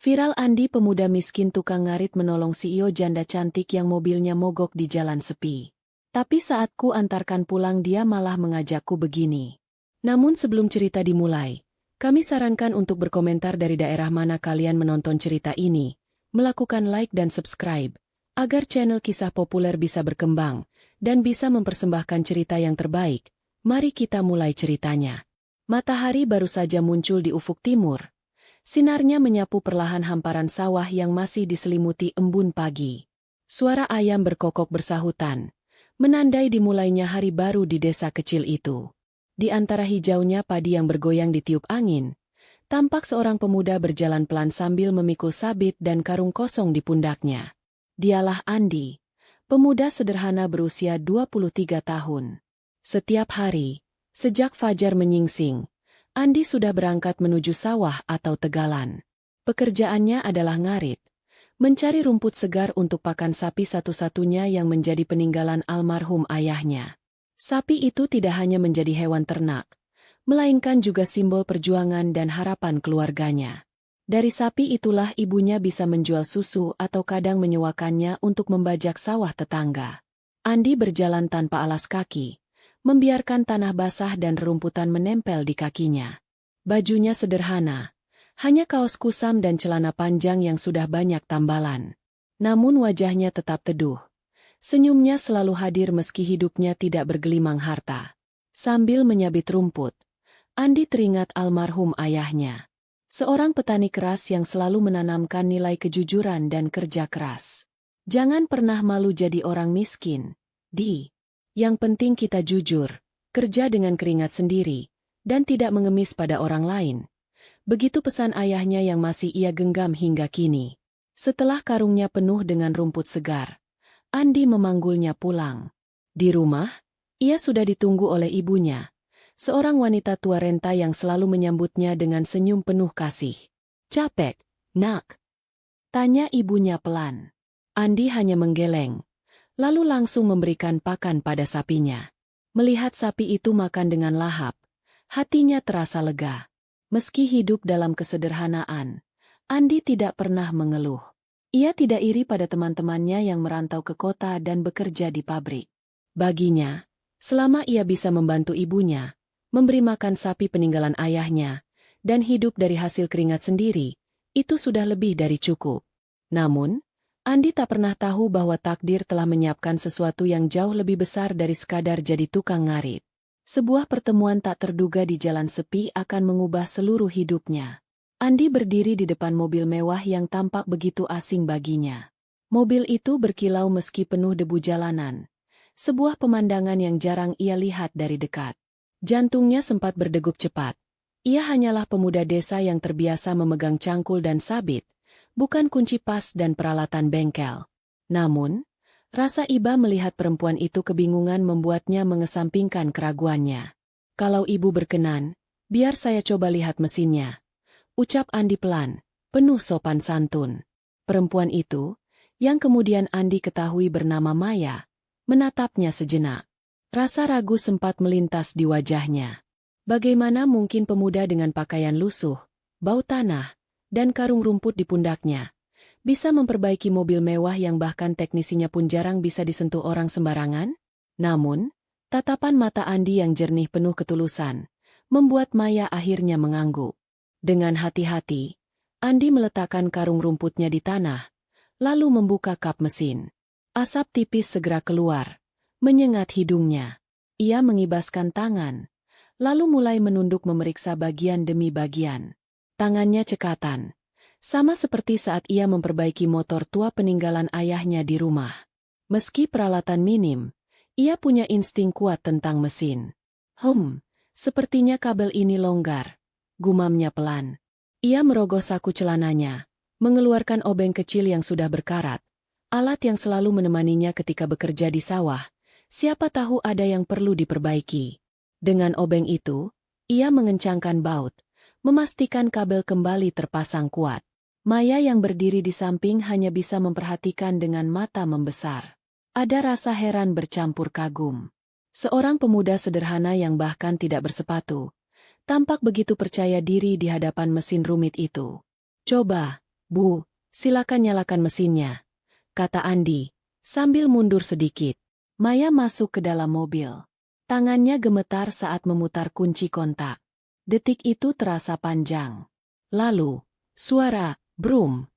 Viral Andi, pemuda miskin tukang ngarit menolong CEO janda cantik yang mobilnya mogok di jalan sepi. Tapi saat ku antarkan pulang dia malah mengajakku begini. Namun sebelum cerita dimulai, kami sarankan untuk berkomentar dari daerah mana kalian menonton cerita ini, melakukan like dan subscribe, agar channel kisah populer bisa berkembang, dan bisa mempersembahkan cerita yang terbaik. Mari kita mulai ceritanya. Matahari baru saja muncul di ufuk timur. Sinarnya menyapu perlahan hamparan sawah yang masih diselimuti embun pagi. Suara ayam berkokok bersahutan, menandai dimulainya hari baru di desa kecil itu. Di antara hijaunya padi yang bergoyang ditiup angin, tampak seorang pemuda berjalan pelan sambil memikul sabit dan karung kosong di pundaknya. Dialah Andi, pemuda sederhana berusia 23 tahun. Setiap hari, sejak fajar menyingsing, Andi sudah berangkat menuju sawah atau tegalan. Pekerjaannya adalah ngarit, mencari rumput segar untuk pakan sapi satu-satunya yang menjadi peninggalan almarhum ayahnya. Sapi itu tidak hanya menjadi hewan ternak, melainkan juga simbol perjuangan dan harapan keluarganya. Dari sapi itulah ibunya bisa menjual susu atau kadang menyewakannya untuk membajak sawah tetangga. Andi berjalan tanpa alas kaki, membiarkan tanah basah dan rerumputan menempel di kakinya. Bajunya sederhana, hanya kaos kusam dan celana panjang yang sudah banyak tambalan. Namun wajahnya tetap teduh. Senyumnya selalu hadir meski hidupnya tidak bergelimang harta. Sambil menyabit rumput, Andi teringat almarhum ayahnya. Seorang petani keras yang selalu menanamkan nilai kejujuran dan kerja keras. Jangan pernah malu jadi orang miskin, Di. Yang penting kita jujur, kerja dengan keringat sendiri, dan tidak mengemis pada orang lain. Begitu pesan ayahnya yang masih ia genggam hingga kini. Setelah karungnya penuh dengan rumput segar, Andi memanggulnya pulang. Di rumah, ia sudah ditunggu oleh ibunya, seorang wanita tua renta yang selalu menyambutnya dengan senyum penuh kasih. "Capek, nak?" tanya ibunya pelan. Andi hanya menggeleng, lalu langsung memberikan pakan pada sapinya. Melihat sapi itu makan dengan lahap, hatinya terasa lega. Meski hidup dalam kesederhanaan, Andi tidak pernah mengeluh. Ia tidak iri pada teman-temannya yang merantau ke kota dan bekerja di pabrik. Baginya, selama ia bisa membantu ibunya, memberi makan sapi peninggalan ayahnya, dan hidup dari hasil keringat sendiri, itu sudah lebih dari cukup. Namun, Andi tak pernah tahu bahwa takdir telah menyiapkan sesuatu yang jauh lebih besar dari sekadar jadi tukang ngarit. Sebuah pertemuan tak terduga di jalan sepi akan mengubah seluruh hidupnya. Andi berdiri di depan mobil mewah yang tampak begitu asing baginya. Mobil itu berkilau meski penuh debu jalanan. Sebuah pemandangan yang jarang ia lihat dari dekat. Jantungnya sempat berdegup cepat. Ia hanyalah pemuda desa yang terbiasa memegang cangkul dan sabit, bukan kunci pas dan peralatan bengkel. Namun, rasa iba melihat perempuan itu kebingungan membuatnya mengesampingkan keraguannya. "Kalau ibu berkenan, biar saya coba lihat mesinnya," ucap Andi pelan, penuh sopan santun. Perempuan itu, yang kemudian Andi ketahui bernama Maya, menatapnya sejenak. Rasa ragu sempat melintas di wajahnya. Bagaimana mungkin pemuda dengan pakaian lusuh, bau tanah, dan karung rumput di pundaknya bisa memperbaiki mobil mewah yang bahkan teknisinya pun jarang bisa disentuh orang sembarangan? Namun, tatapan mata Andi yang jernih penuh ketulusan membuat Maya akhirnya mengangguk. Dengan hati-hati, Andi meletakkan karung rumputnya di tanah, lalu membuka kap mesin. Asap tipis segera keluar, menyengat hidungnya. Ia mengibaskan tangan, lalu mulai menunduk memeriksa bagian demi bagian. Tangannya cekatan, sama seperti saat ia memperbaiki motor tua peninggalan ayahnya di rumah. Meski peralatan minim, ia punya insting kuat tentang mesin. Sepertinya kabel ini longgar," gumamnya pelan. Ia merogoh saku celananya, mengeluarkan obeng kecil yang sudah berkarat, alat yang selalu menemaninya ketika bekerja di sawah. Siapa tahu ada yang perlu diperbaiki. Dengan obeng itu, ia mengencangkan baut, memastikan kabel kembali terpasang kuat. Maya yang berdiri di samping hanya bisa memperhatikan dengan mata membesar. Ada rasa heran bercampur kagum. Seorang pemuda sederhana yang bahkan tidak bersepatu, tampak begitu percaya diri di hadapan mesin rumit itu. "Coba," Bu, silakan nyalakan mesinnya, kata Andi, sambil mundur sedikit. Maya masuk ke dalam mobil. Tangannya gemetar saat memutar kunci kontak. Detik itu terasa panjang. Lalu, suara brum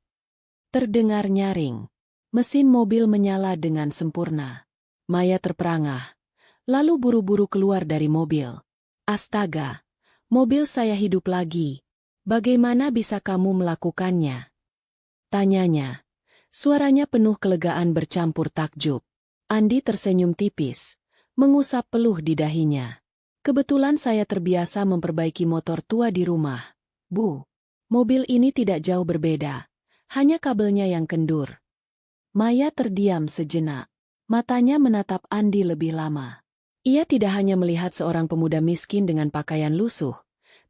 terdengar nyaring. Mesin mobil menyala dengan sempurna. Maya terperangah, lalu buru-buru keluar dari mobil. Astaga, mobil saya hidup lagi. Bagaimana bisa kamu melakukannya? Tanyanya. Suaranya penuh kelegaan bercampur takjub. Andi tersenyum tipis, mengusap peluh di dahinya. Kebetulan saya terbiasa memperbaiki motor tua di rumah. Bu, mobil ini tidak jauh berbeda. Hanya kabelnya yang kendur. Maya terdiam sejenak. Matanya menatap Andi lebih lama. Ia tidak hanya melihat seorang pemuda miskin dengan pakaian lusuh,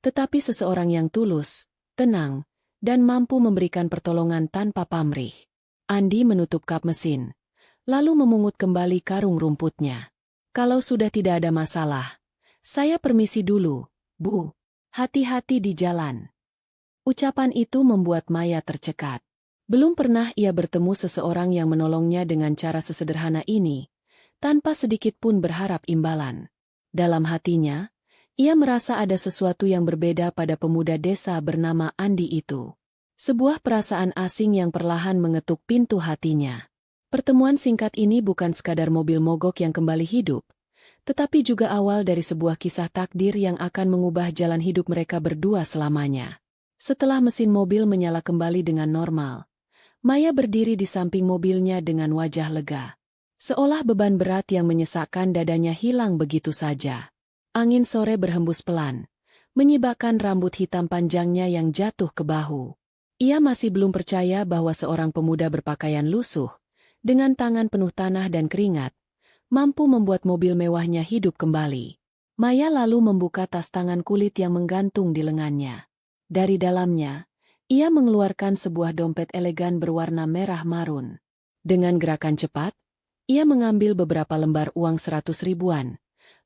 tetapi seseorang yang tulus, tenang, dan mampu memberikan pertolongan tanpa pamrih. Andi menutup kap mesin, lalu memungut kembali karung rumputnya. Kalau sudah tidak ada masalah, saya permisi dulu, Bu. Hati-hati di jalan. Ucapan itu membuat Maya tercekat. Belum pernah ia bertemu seseorang yang menolongnya dengan cara sesederhana ini, tanpa sedikit pun berharap imbalan. Dalam hatinya, ia merasa ada sesuatu yang berbeda pada pemuda desa bernama Andi itu. Sebuah perasaan asing yang perlahan mengetuk pintu hatinya. Pertemuan singkat ini bukan sekadar mobil mogok yang kembali hidup, tetapi juga awal dari sebuah kisah takdir yang akan mengubah jalan hidup mereka berdua selamanya. Setelah mesin mobil menyala kembali dengan normal, Maya berdiri di samping mobilnya dengan wajah lega. Seolah beban berat yang menyesakkan dadanya hilang begitu saja. Angin sore berhembus pelan, menyibakkan rambut hitam panjangnya yang jatuh ke bahu. Ia masih belum percaya bahwa seorang pemuda berpakaian lusuh, dengan tangan penuh tanah dan keringat, mampu membuat mobil mewahnya hidup kembali. Maya lalu membuka tas tangan kulit yang menggantung di lengannya. Dari dalamnya, ia mengeluarkan sebuah dompet elegan berwarna merah marun. Dengan gerakan cepat, ia mengambil beberapa lembar uang 100 ribuan,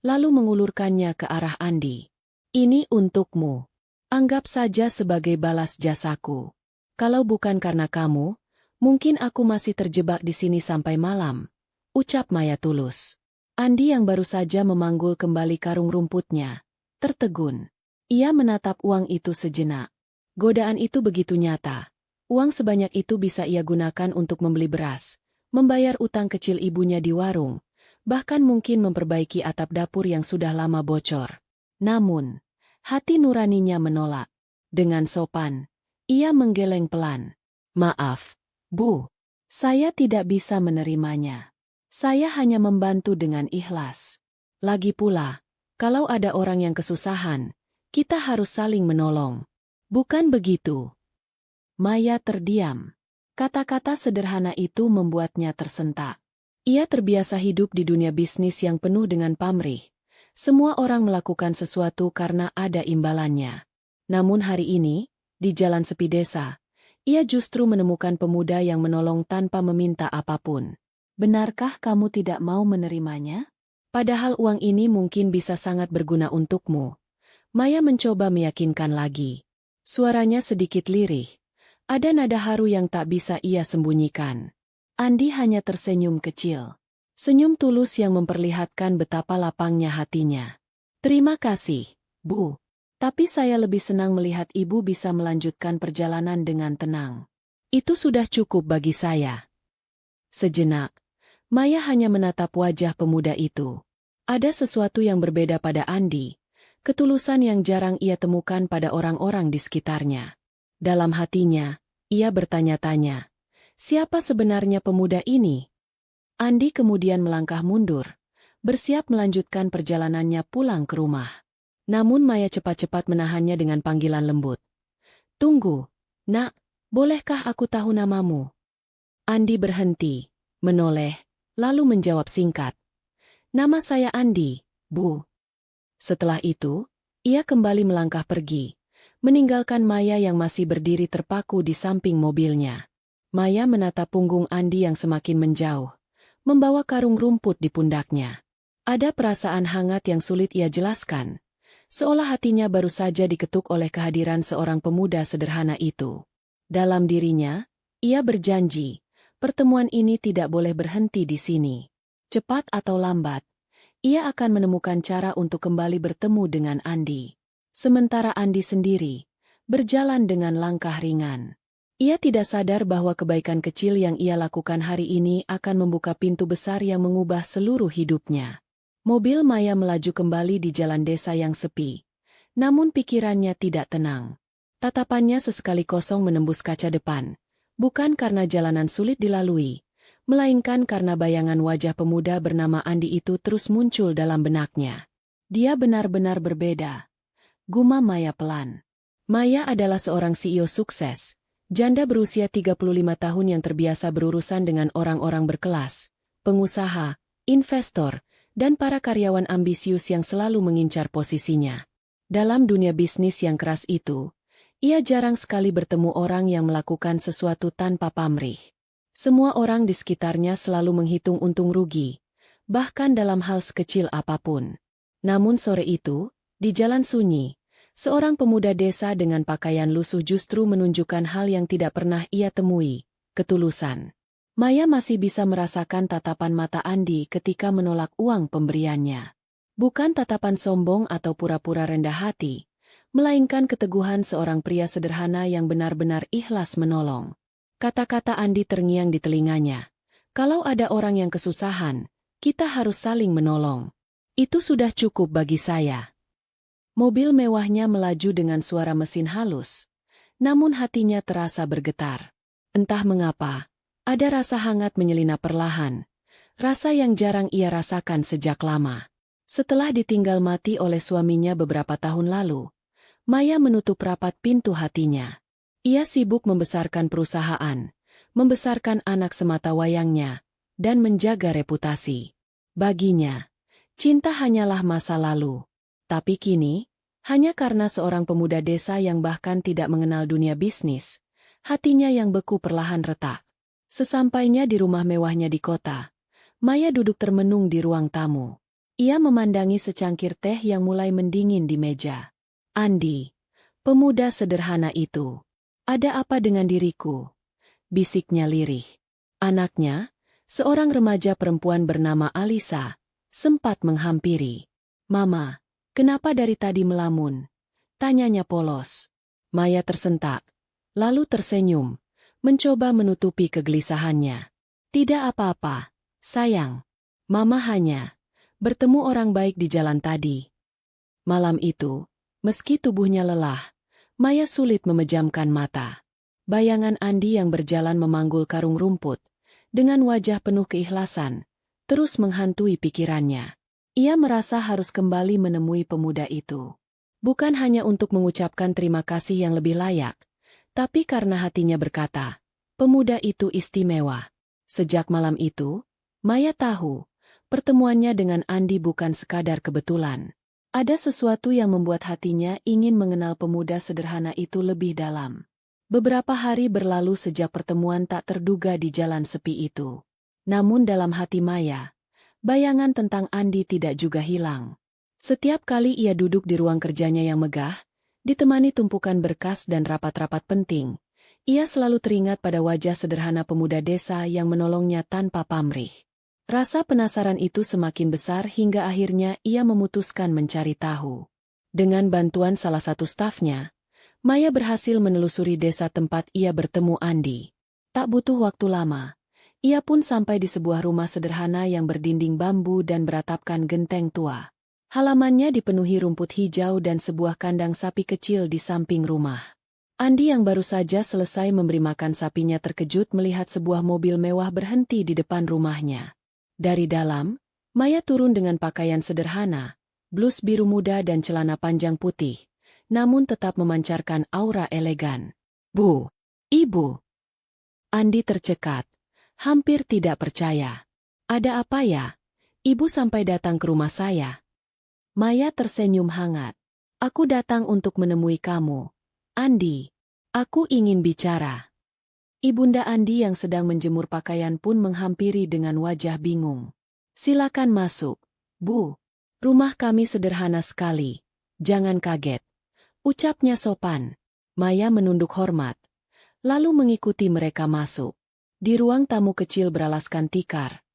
lalu mengulurkannya ke arah Andi. Ini untukmu. Anggap saja sebagai balas jasaku. Kalau bukan karena kamu, mungkin aku masih terjebak di sini sampai malam, ucap Maya tulus. Andi yang baru saja memanggul kembali karung rumputnya, tertegun. Ia menatap uang itu sejenak. Godaan itu begitu nyata. Uang sebanyak itu bisa ia gunakan untuk membeli beras, membayar utang kecil ibunya di warung, bahkan mungkin memperbaiki atap dapur yang sudah lama bocor. Namun, hati nuraninya menolak. Dengan sopan, ia menggeleng pelan. Maaf, Bu. Saya tidak bisa menerimanya. Saya hanya membantu dengan ikhlas. Lagi pula, kalau ada orang yang kesusahan, kita harus saling menolong. Bukan begitu? Maya terdiam. Kata-kata sederhana itu membuatnya tersentak. Ia terbiasa hidup di dunia bisnis yang penuh dengan pamrih. Semua orang melakukan sesuatu karena ada imbalannya. Namun hari ini, di jalan sepi desa, ia justru menemukan pemuda yang menolong tanpa meminta apapun. Benarkah kamu tidak mau menerimanya? Padahal uang ini mungkin bisa sangat berguna untukmu. Maya mencoba meyakinkan lagi. Suaranya sedikit lirih. Ada nada haru yang tak bisa ia sembunyikan. Andi hanya tersenyum kecil. Senyum tulus yang memperlihatkan betapa lapangnya hatinya. Terima kasih, Bu. Tapi saya lebih senang melihat ibu bisa melanjutkan perjalanan dengan tenang. Itu sudah cukup bagi saya. Sejenak, Maya hanya menatap wajah pemuda itu. Ada sesuatu yang berbeda pada Andi. Ketulusan yang jarang ia temukan pada orang-orang di sekitarnya. Dalam hatinya, ia bertanya-tanya, siapa sebenarnya pemuda ini? Andi kemudian melangkah mundur, bersiap melanjutkan perjalanannya pulang ke rumah. Namun Maya cepat-cepat menahannya dengan panggilan lembut. Tunggu, Nak, bolehkah aku tahu namamu? Andi berhenti, menoleh, lalu menjawab singkat. Nama saya Andi, Bu. Setelah itu, ia kembali melangkah pergi, meninggalkan Maya yang masih berdiri terpaku di samping mobilnya. Maya menatap punggung Andi yang semakin menjauh, membawa karung rumput di pundaknya. Ada perasaan hangat yang sulit ia jelaskan, seolah hatinya baru saja diketuk oleh kehadiran seorang pemuda sederhana itu. Dalam dirinya, ia berjanji, pertemuan ini tidak boleh berhenti di sini. Cepat atau lambat, ia akan menemukan cara untuk kembali bertemu dengan Andi. Sementara Andi sendiri berjalan dengan langkah ringan. Ia tidak sadar bahwa kebaikan kecil yang ia lakukan hari ini akan membuka pintu besar yang mengubah seluruh hidupnya. Mobil Maya melaju kembali di jalan desa yang sepi. Namun pikirannya tidak tenang. Tatapannya sesekali kosong menembus kaca depan. Bukan karena jalanan sulit dilalui, melainkan karena bayangan wajah pemuda bernama Andi itu terus muncul dalam benaknya. Dia benar-benar berbeda. Gumam Maya pelan. Maya adalah seorang CEO sukses, janda berusia 35 tahun yang terbiasa berurusan dengan orang-orang berkelas, pengusaha, investor, dan para karyawan ambisius yang selalu mengincar posisinya. Dalam dunia bisnis yang keras itu, ia jarang sekali bertemu orang yang melakukan sesuatu tanpa pamrih. Semua orang di sekitarnya selalu menghitung untung rugi, bahkan dalam hal sekecil apapun. Namun sore itu, di jalan sunyi, seorang pemuda desa dengan pakaian lusuh justru menunjukkan hal yang tidak pernah ia temui, ketulusan. Maya masih bisa merasakan tatapan mata Andi ketika menolak uang pemberiannya. Bukan tatapan sombong atau pura-pura rendah hati, melainkan keteguhan seorang pria sederhana yang benar-benar ikhlas menolong. Kata-kata Andi terngiang di telinganya. Kalau ada orang yang kesusahan, kita harus saling menolong. Itu sudah cukup bagi saya. Mobil mewahnya melaju dengan suara mesin halus. Namun hatinya terasa bergetar. Entah mengapa, ada rasa hangat menyelinap perlahan. Rasa yang jarang ia rasakan sejak lama. Setelah ditinggal mati oleh suaminya beberapa tahun lalu, Maya menutup rapat pintu hatinya. Ia sibuk membesarkan perusahaan, membesarkan anak semata wayangnya, dan menjaga reputasi. Baginya, cinta hanyalah masa lalu. Tapi kini, hanya karena seorang pemuda desa yang bahkan tidak mengenal dunia bisnis, hatinya yang beku perlahan retak. Sesampainya di rumah mewahnya di kota, Maya duduk termenung di ruang tamu. Ia memandangi secangkir teh yang mulai mendingin di meja. Andi, pemuda sederhana itu. Ada apa dengan diriku? Bisiknya lirih. Anaknya, seorang remaja perempuan bernama Alisa, sempat menghampiri. Mama, kenapa dari tadi melamun? Tanyanya polos. Maya tersentak, lalu tersenyum, mencoba menutupi kegelisahannya. Tidak apa-apa, sayang. Mama hanya bertemu orang baik di jalan tadi. Malam itu, meski tubuhnya lelah, Maya sulit memejamkan mata. Bayangan Andi yang berjalan memanggul karung rumput, dengan wajah penuh keikhlasan, terus menghantui pikirannya. Ia merasa harus kembali menemui pemuda itu. Bukan hanya untuk mengucapkan terima kasih yang lebih layak, tapi karena hatinya berkata, pemuda itu istimewa. Sejak malam itu, Maya tahu, pertemuannya dengan Andi bukan sekadar kebetulan. Ada sesuatu yang membuat hatinya ingin mengenal pemuda sederhana itu lebih dalam. Beberapa hari berlalu sejak pertemuan tak terduga di jalan sepi itu. Namun dalam hati Maya, bayangan tentang Andi tidak juga hilang. Setiap kali ia duduk di ruang kerjanya yang megah, ditemani tumpukan berkas dan rapat-rapat penting, ia selalu teringat pada wajah sederhana pemuda desa yang menolongnya tanpa pamrih. Rasa penasaran itu semakin besar hingga akhirnya ia memutuskan mencari tahu. Dengan bantuan salah satu stafnya, Maya berhasil menelusuri desa tempat ia bertemu Andi. Tak butuh waktu lama, ia pun sampai di sebuah rumah sederhana yang berdinding bambu dan beratapkan genteng tua. Halamannya dipenuhi rumput hijau dan sebuah kandang sapi kecil di samping rumah. Andi yang baru saja selesai memberi makan sapinya terkejut melihat sebuah mobil mewah berhenti di depan rumahnya. Dari dalam, Maya turun dengan pakaian sederhana, blus biru muda dan celana panjang putih, namun tetap memancarkan aura elegan. Bu, Ibu. Andi tercekat, hampir tidak percaya. Ada apa ya? Ibu sampai datang ke rumah saya. Maya tersenyum hangat. Aku datang untuk menemui kamu. Andi, aku ingin bicara. Ibunda Andi yang sedang menjemur pakaian pun menghampiri dengan wajah bingung. Silakan masuk, Bu. Rumah kami sederhana sekali. Jangan kaget. Ucapnya sopan. Maya menunduk hormat. lalu mengikuti mereka masuk. Di ruang tamu kecil beralaskan tikar,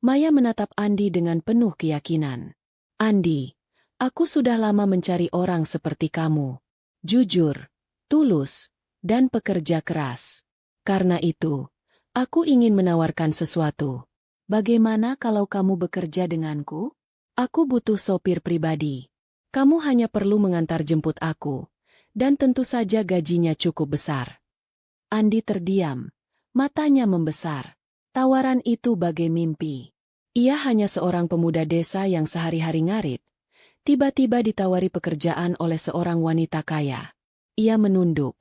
Maya menatap Andi dengan penuh keyakinan. Andi, aku sudah lama mencari orang seperti kamu. Jujur, tulus, dan pekerja keras. Karena itu, aku ingin menawarkan sesuatu. Bagaimana kalau kamu bekerja denganku? Aku butuh sopir pribadi. Kamu hanya perlu mengantar jemput aku. Dan tentu saja gajinya cukup besar. Andi terdiam. Matanya membesar. Tawaran itu bagai mimpi. Ia hanya seorang pemuda desa yang sehari-hari ngarit. Tiba-tiba ditawari pekerjaan oleh seorang wanita kaya. Ia menunduk.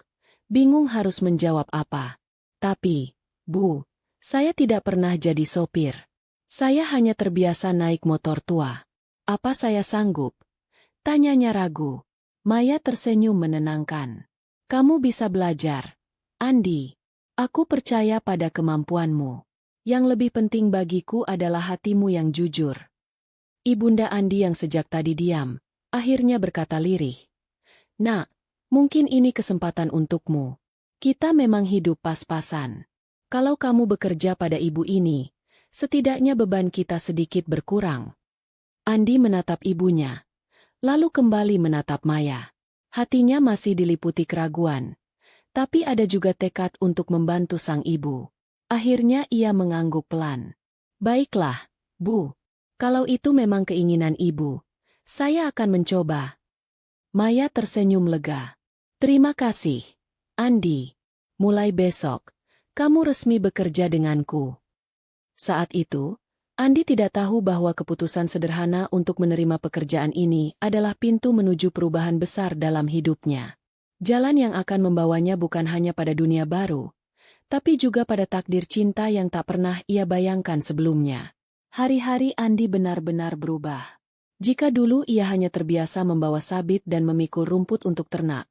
Bingung harus menjawab apa. Tapi, Bu, saya tidak pernah jadi sopir. Saya hanya terbiasa naik motor tua. Apa saya sanggup? Tanyanya ragu. Maya tersenyum menenangkan. Kamu bisa belajar. Andi. Aku percaya pada kemampuanmu. Yang lebih penting bagiku adalah hatimu yang jujur. Ibunda Andi yang sejak tadi diam, akhirnya berkata lirih. Nak, mungkin ini kesempatan untukmu. Kita memang hidup pas-pasan. Kalau kamu bekerja pada ibu ini, setidaknya beban kita sedikit berkurang. Andi menatap ibunya, lalu kembali menatap Maya. Hatinya masih diliputi keraguan. Tapi ada juga tekad untuk membantu sang ibu. Akhirnya ia mengangguk pelan. Baiklah, Bu. Kalau itu memang keinginan ibu, saya akan mencoba. Maya tersenyum lega. Terima kasih, Andi. Mulai besok, kamu resmi bekerja denganku. Saat itu, Andi tidak tahu bahwa keputusan sederhana untuk menerima pekerjaan ini adalah pintu menuju perubahan besar dalam hidupnya. Jalan yang akan membawanya bukan hanya pada dunia baru, tapi juga pada takdir cinta yang tak pernah ia bayangkan sebelumnya. Hari-hari Andi benar-benar berubah. Jika dulu ia hanya terbiasa membawa sabit dan memikul rumput untuk ternak,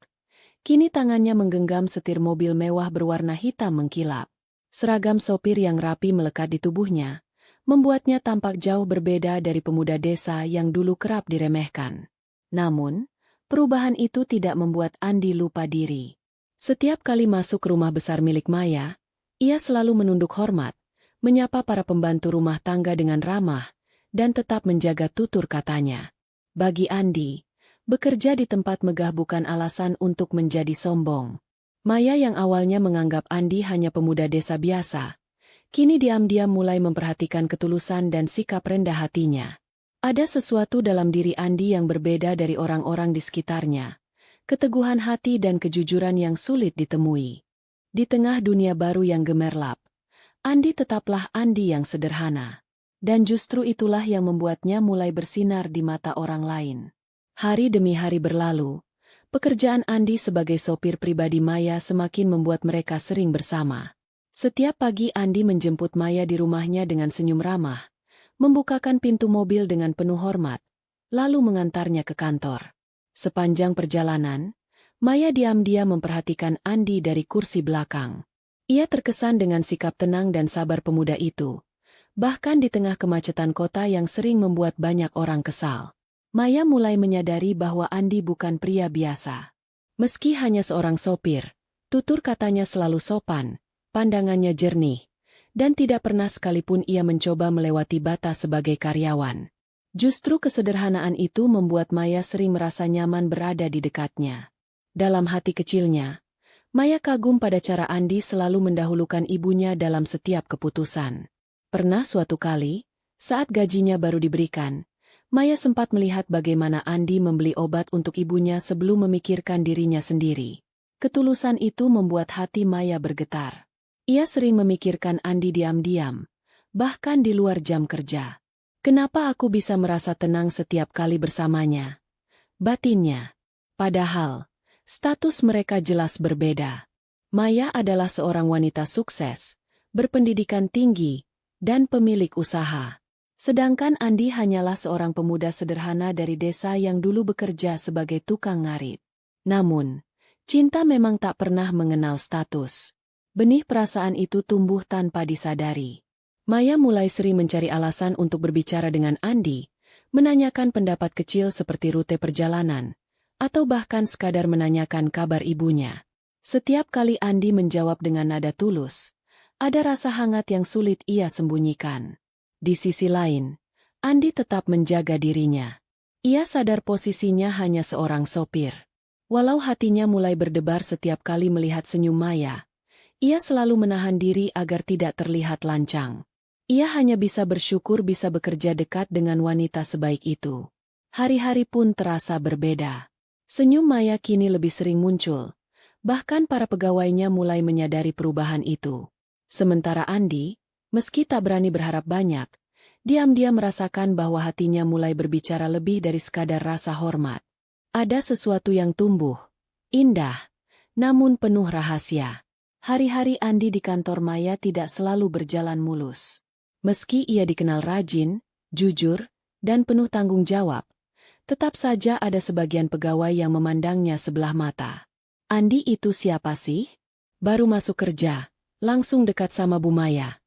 kini tangannya menggenggam setir mobil mewah berwarna hitam mengkilap. Seragam sopir yang rapi melekat di tubuhnya, membuatnya tampak jauh berbeda dari pemuda desa yang dulu kerap diremehkan. Namun, perubahan itu tidak membuat Andi lupa diri. Setiap kali masuk rumah besar milik Maya, ia selalu menunduk hormat, menyapa para pembantu rumah tangga dengan ramah, dan tetap menjaga tutur katanya. Bagi Andi, bekerja di tempat megah bukan alasan untuk menjadi sombong. Maya yang awalnya menganggap Andi hanya pemuda desa biasa, kini diam-diam mulai memperhatikan ketulusan dan sikap rendah hatinya. Ada sesuatu dalam diri Andi yang berbeda dari orang-orang di sekitarnya. Keteguhan hati dan kejujuran yang sulit ditemui. Di tengah dunia baru yang gemerlap, Andi tetaplah Andi yang sederhana. Dan justru itulah yang membuatnya mulai bersinar di mata orang lain. Hari demi hari berlalu, pekerjaan Andi sebagai sopir pribadi Maya semakin membuat mereka sering bersama. Setiap pagi Andi menjemput Maya di rumahnya dengan senyum ramah, membukakan pintu mobil dengan penuh hormat, lalu mengantarnya ke kantor. Sepanjang perjalanan, Maya diam-diam memperhatikan Andi dari kursi belakang. Ia terkesan dengan sikap tenang dan sabar pemuda itu, bahkan di tengah kemacetan kota yang sering membuat banyak orang kesal. Maya mulai menyadari bahwa Andi bukan pria biasa. Meski hanya seorang sopir, tutur katanya selalu sopan, pandangannya jernih, dan tidak pernah sekalipun ia mencoba melewati batas sebagai karyawan. Justru kesederhanaan itu membuat Maya sering merasa nyaman berada di dekatnya. Dalam hati kecilnya, Maya kagum pada cara Andi selalu mendahulukan ibunya dalam setiap keputusan. Pernah suatu kali, saat gajinya baru diberikan, Maya sempat melihat bagaimana Andi membeli obat untuk ibunya sebelum memikirkan dirinya sendiri. Ketulusan itu membuat hati Maya bergetar. Ia sering memikirkan Andi diam-diam, bahkan di luar jam kerja. Kenapa aku bisa merasa tenang setiap kali bersamanya? Batinnya. Padahal, status mereka jelas berbeda. Maya adalah seorang wanita sukses, berpendidikan tinggi, dan pemilik usaha. Sedangkan Andi hanyalah seorang pemuda sederhana dari desa yang dulu bekerja sebagai tukang ngarit. Namun, cinta memang tak pernah mengenal status. Benih perasaan itu tumbuh tanpa disadari. Maya mulai sering mencari alasan untuk berbicara dengan Andi, menanyakan pendapat kecil seperti rute perjalanan, atau bahkan sekadar menanyakan kabar ibunya. Setiap kali Andi menjawab dengan nada tulus, ada rasa hangat yang sulit ia sembunyikan. Di sisi lain, Andi tetap menjaga dirinya. Ia sadar posisinya hanya seorang sopir. Walau hatinya mulai berdebar setiap kali melihat senyum Maya, ia selalu menahan diri agar tidak terlihat lancang. Ia hanya bisa bersyukur bisa bekerja dekat dengan wanita sebaik itu. Hari-hari pun terasa berbeda. Senyum Maya kini lebih sering muncul. Bahkan para pegawainya mulai menyadari perubahan itu. Sementara Andi, meski tak berani berharap banyak, diam-diam merasakan bahwa hatinya mulai berbicara lebih dari sekadar rasa hormat. Ada sesuatu yang tumbuh, indah, namun penuh rahasia. Hari-hari Andi di kantor Maya tidak selalu berjalan mulus. Meski ia dikenal rajin, jujur, dan penuh tanggung jawab, tetap saja ada sebagian pegawai yang memandangnya sebelah mata. Andi itu siapa sih? Baru masuk kerja, langsung dekat sama Bu Maya.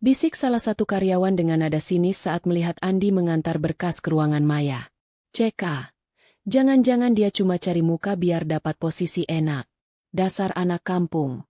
Bisik salah satu karyawan dengan nada sinis saat melihat Andi mengantar berkas ke ruangan Maya. CK. Jangan-jangan dia cuma cari muka biar dapat posisi enak. Dasar anak kampung.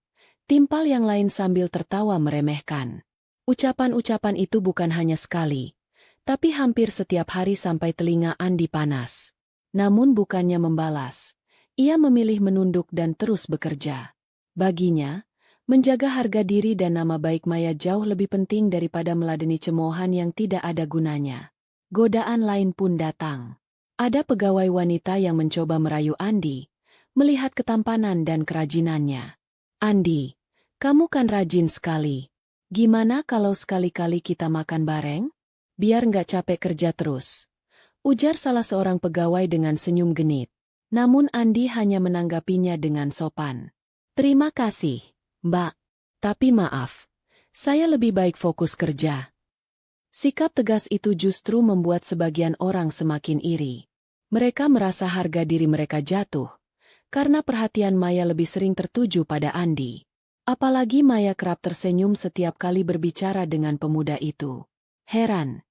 Timpal yang lain sambil tertawa meremehkan. Ucapan-ucapan itu bukan hanya sekali, tapi hampir setiap hari sampai telinga Andi panas. Namun bukannya membalas, ia memilih menunduk dan terus bekerja. Baginya, menjaga harga diri dan nama baik Maya jauh lebih penting daripada meladeni cemoohan yang tidak ada gunanya. Godaan lain pun datang. Ada pegawai wanita yang mencoba merayu Andi, melihat ketampanan dan kerajinannya. Andi, kamu kan rajin sekali. Gimana kalau sekali-kali kita makan bareng? Biar nggak capek kerja terus. Ujar salah seorang pegawai dengan senyum genit. Namun Andi hanya menanggapinya dengan sopan. Terima kasih, Mbak. Tapi maaf, saya lebih baik fokus kerja. Sikap tegas itu justru membuat sebagian orang semakin iri. Mereka merasa harga diri mereka jatuh, karena perhatian Maya lebih sering tertuju pada Andi. Apalagi Maya kerap tersenyum setiap kali berbicara dengan pemuda itu. Heran,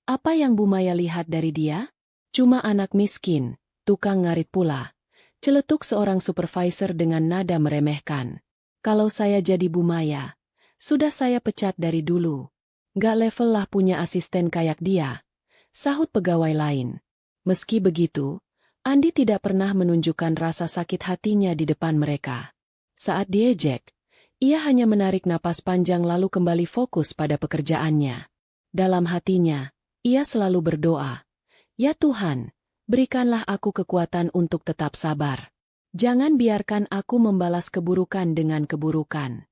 apa yang Bu Maya lihat dari dia? Cuma anak miskin, tukang ngarit pula. Celetuk seorang supervisor dengan nada meremehkan. Kalau saya jadi Bu Maya, sudah saya pecat dari dulu. Gak level lah punya asisten kayak dia, sahut pegawai lain. Meski begitu, Andi tidak pernah menunjukkan rasa sakit hatinya di depan mereka. Saat diejek, ia hanya menarik napas panjang lalu kembali fokus pada pekerjaannya. Dalam hatinya, ia selalu berdoa, "Ya Tuhan, berikanlah aku kekuatan untuk tetap sabar. Jangan biarkan aku membalas keburukan dengan keburukan."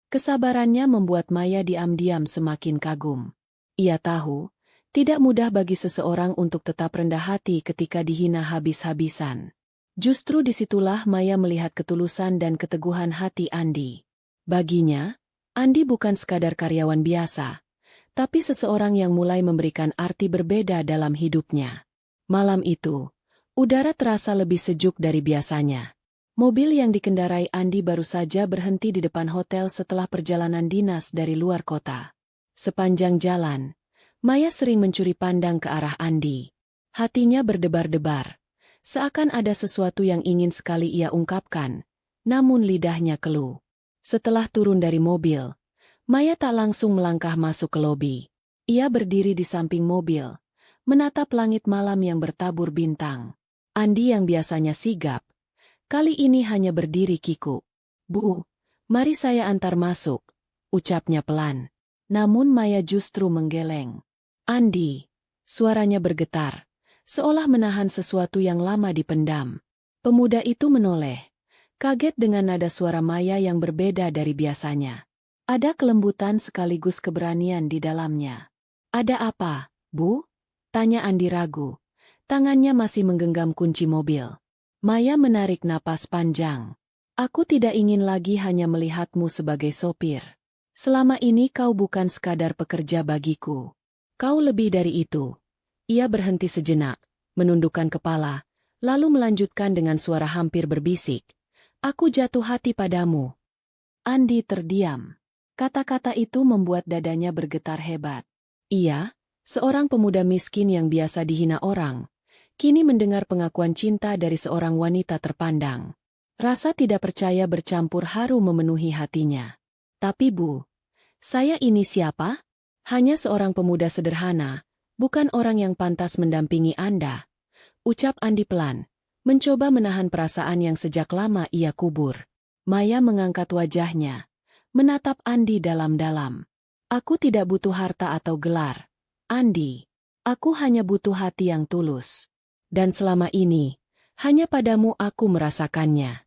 Kesabarannya membuat Maya diam-diam semakin kagum. Ia tahu, tidak mudah bagi seseorang untuk tetap rendah hati ketika dihina habis-habisan. Justru disitulah Maya melihat ketulusan dan keteguhan hati Andi. Baginya, Andi bukan sekadar karyawan biasa, tapi seseorang yang mulai memberikan arti berbeda dalam hidupnya. Malam itu, udara terasa lebih sejuk dari biasanya. Mobil yang dikendarai Andi baru saja berhenti di depan hotel setelah perjalanan dinas dari luar kota. Sepanjang jalan, Maya sering mencuri pandang ke arah Andi. Hatinya berdebar-debar, seakan ada sesuatu yang ingin sekali ia ungkapkan, namun lidahnya keluh. Setelah turun dari mobil, Maya tak langsung melangkah masuk ke lobi. Ia berdiri di samping mobil, menatap langit malam yang bertabur bintang. Andi yang biasanya sigap, kali ini hanya berdiri kikuk. "Bu, mari saya antar masuk," ucapnya pelan. Namun Maya justru menggeleng. "Andi," suaranya bergetar, seolah menahan sesuatu yang lama dipendam. Pemuda itu menoleh, kaget dengan nada suara Maya yang berbeda dari biasanya. Ada kelembutan sekaligus keberanian di dalamnya. "Ada apa, Bu?" tanya Andi ragu. Tangannya masih menggenggam kunci mobil. Maya menarik napas panjang. "Aku tidak ingin lagi hanya melihatmu sebagai sopir. Selama ini kau bukan sekadar pekerja bagiku. Kau lebih dari itu." Ia berhenti sejenak, menundukkan kepala, lalu melanjutkan dengan suara hampir berbisik. "Aku jatuh hati padamu." Andi terdiam. Kata-kata itu membuat dadanya bergetar hebat. Ia, seorang pemuda miskin yang biasa dihina orang, kini mendengar pengakuan cinta dari seorang wanita terpandang. Rasa tidak percaya bercampur haru memenuhi hatinya. Tapi Bu, saya ini siapa? Hanya seorang pemuda sederhana, bukan orang yang pantas mendampingi Anda. Ucap Andi pelan, mencoba menahan perasaan yang sejak lama ia kubur. Maya mengangkat wajahnya, menatap Andi dalam-dalam. Aku tidak butuh harta atau gelar. Andi, aku hanya butuh hati yang tulus. Dan selama ini, hanya padamu aku merasakannya.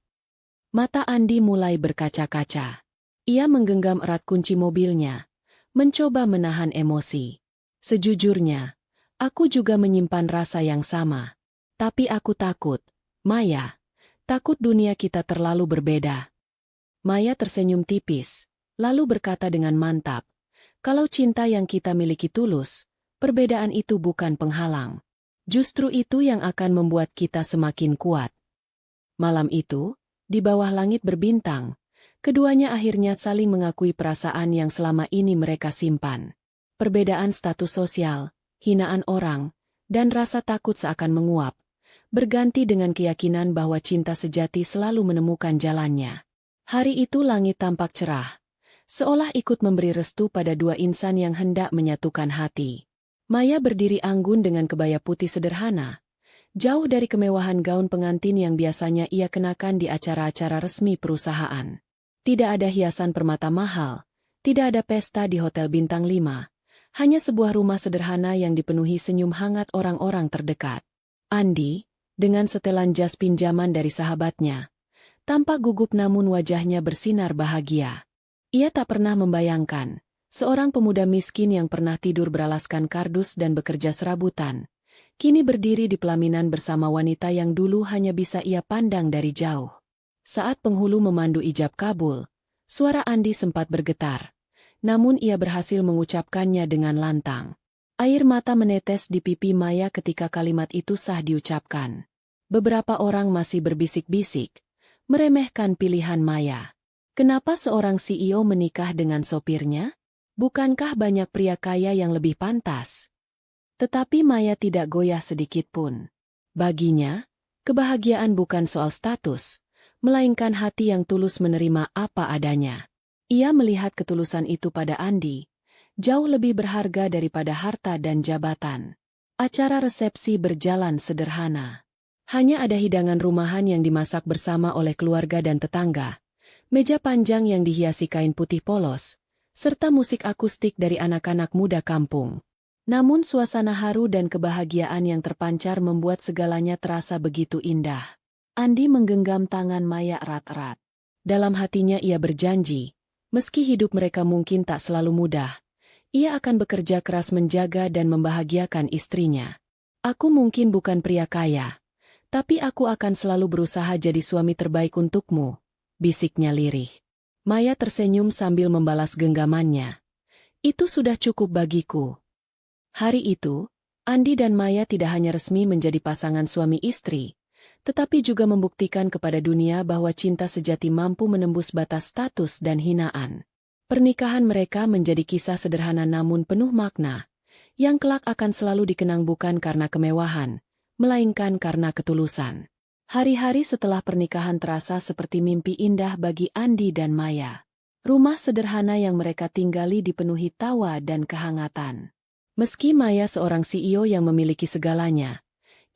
Mata Andi mulai berkaca-kaca. Ia menggenggam erat kunci mobilnya, mencoba menahan emosi. Sejujurnya, aku juga menyimpan rasa yang sama. Tapi aku takut, Maya. Takut dunia kita terlalu berbeda. Maya tersenyum tipis, lalu berkata dengan mantap, kalau cinta yang kita miliki tulus, perbedaan itu bukan penghalang. Justru itu yang akan membuat kita semakin kuat. Malam itu, di bawah langit berbintang, keduanya akhirnya saling mengakui perasaan yang selama ini mereka simpan. Perbedaan status sosial, hinaan orang, dan rasa takut seakan menguap, berganti dengan keyakinan bahwa cinta sejati selalu menemukan jalannya. Hari itu langit tampak cerah, seolah ikut memberi restu pada dua insan yang hendak menyatukan hati. Maya berdiri anggun dengan kebaya putih sederhana, jauh dari kemewahan gaun pengantin yang biasanya ia kenakan di acara-acara resmi perusahaan. Tidak ada hiasan permata mahal, tidak ada pesta di Hotel Bintang 5, hanya sebuah rumah sederhana yang dipenuhi senyum hangat orang-orang terdekat. Andi, dengan setelan jas pinjaman dari sahabatnya, tampak gugup namun wajahnya bersinar bahagia. Ia tak pernah membayangkan, seorang pemuda miskin yang pernah tidur beralaskan kardus dan bekerja serabutan, kini berdiri di pelaminan bersama wanita yang dulu hanya bisa ia pandang dari jauh. Saat penghulu memandu ijab kabul, suara Andi sempat bergetar, namun ia berhasil mengucapkannya dengan lantang. Air mata menetes di pipi Maya ketika kalimat itu sah diucapkan. Beberapa orang masih berbisik-bisik, meremehkan pilihan Maya. Kenapa seorang CEO menikah dengan sopirnya? Bukankah banyak pria kaya yang lebih pantas? Tetapi Maya tidak goyah sedikit pun. Baginya, kebahagiaan bukan soal status, melainkan hati yang tulus menerima apa adanya. Ia melihat ketulusan itu pada Andi, jauh lebih berharga daripada harta dan jabatan. Acara resepsi berjalan sederhana. Hanya ada hidangan rumahan yang dimasak bersama oleh keluarga dan tetangga, meja panjang yang dihiasi kain putih polos, serta musik akustik dari anak-anak muda kampung. Namun suasana haru dan kebahagiaan yang terpancar membuat segalanya terasa begitu indah. Andi menggenggam tangan Maya erat-erat. Dalam hatinya ia berjanji, meski hidup mereka mungkin tak selalu mudah, ia akan bekerja keras menjaga dan membahagiakan istrinya. Aku mungkin bukan pria kaya, tapi aku akan selalu berusaha jadi suami terbaik untukmu, bisiknya lirih. Maya tersenyum sambil membalas genggamannya. Itu sudah cukup bagiku. Hari itu, Andi dan Maya tidak hanya resmi menjadi pasangan suami istri, tetapi juga membuktikan kepada dunia bahwa cinta sejati mampu menembus batas status dan hinaan. Pernikahan mereka menjadi kisah sederhana namun penuh makna, yang kelak akan selalu dikenang bukan karena kemewahan, melainkan karena ketulusan. Hari-hari setelah pernikahan terasa seperti mimpi indah bagi Andi dan Maya. Rumah sederhana yang mereka tinggali dipenuhi tawa dan kehangatan. Meski Maya seorang CEO yang memiliki segalanya,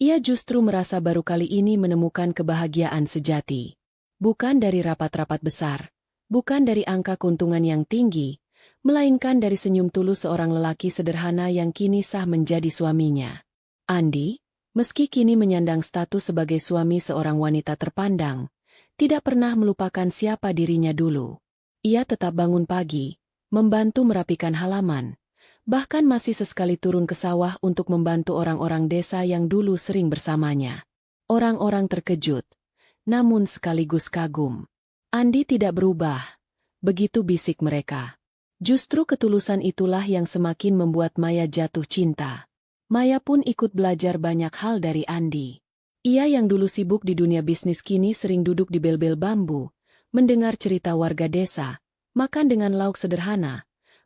ia justru merasa baru kali ini menemukan kebahagiaan sejati. Bukan dari rapat-rapat besar, bukan dari angka keuntungan yang tinggi, melainkan dari senyum tulus seorang lelaki sederhana yang kini sah menjadi suaminya. Andi, meski kini menyandang status sebagai suami seorang wanita terpandang, tidak pernah melupakan siapa dirinya dulu. Ia tetap bangun pagi, membantu merapikan halaman, bahkan masih sesekali turun ke sawah untuk membantu orang-orang desa yang dulu sering bersamanya. Orang-orang terkejut, namun sekaligus kagum. Andi tidak berubah, begitu bisik mereka. Justru ketulusan itulah yang semakin membuat Maya jatuh cinta. Maya pun ikut belajar banyak hal dari Andi. Ia yang dulu sibuk di dunia bisnis kini sering duduk di bel-bel bambu, mendengar cerita warga desa, makan dengan lauk sederhana,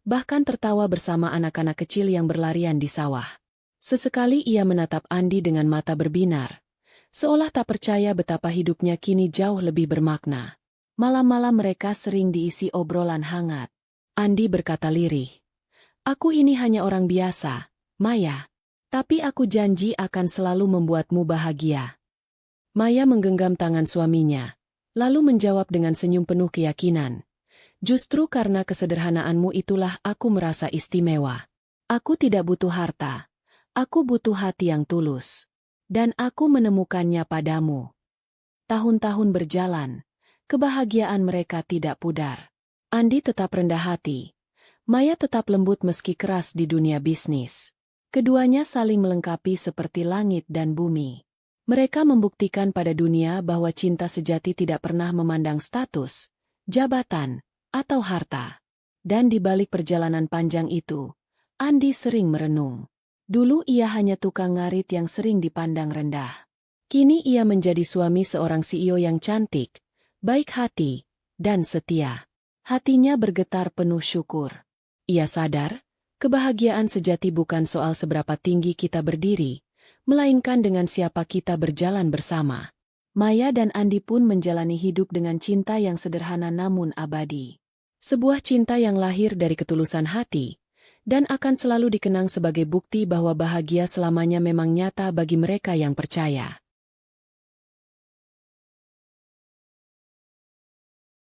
bahkan tertawa bersama anak-anak kecil yang berlarian di sawah. Sesekali ia menatap Andi dengan mata berbinar, seolah tak percaya betapa hidupnya kini jauh lebih bermakna. Malam-malam mereka sering diisi obrolan hangat. Andi berkata lirih, "Aku ini hanya orang biasa, Maya. Tapi aku janji akan selalu membuatmu bahagia." Maya menggenggam tangan suaminya, lalu menjawab dengan senyum penuh keyakinan, "Justru karena kesederhanaanmu itulah aku merasa istimewa. Aku tidak butuh harta. Aku butuh hati yang tulus. Dan aku menemukannya padamu." Tahun-tahun berjalan, kebahagiaan mereka tidak pudar. Andi tetap rendah hati. Maya tetap lembut meski keras di dunia bisnis. Keduanya saling melengkapi seperti langit dan bumi. Mereka membuktikan pada dunia bahwa cinta sejati tidak pernah memandang status, jabatan, atau harta. Dan di balik perjalanan panjang itu, Andi sering merenung. Dulu ia hanya tukang ngarit yang sering dipandang rendah. Kini ia menjadi suami seorang CEO yang cantik, baik hati, dan setia. Hatinya bergetar penuh syukur. Ia sadar, kebahagiaan sejati bukan soal seberapa tinggi kita berdiri, melainkan dengan siapa kita berjalan bersama. Maya dan Andi pun menjalani hidup dengan cinta yang sederhana namun abadi. Sebuah cinta yang lahir dari ketulusan hati, dan akan selalu dikenang sebagai bukti bahwa bahagia selamanya memang nyata bagi mereka yang percaya.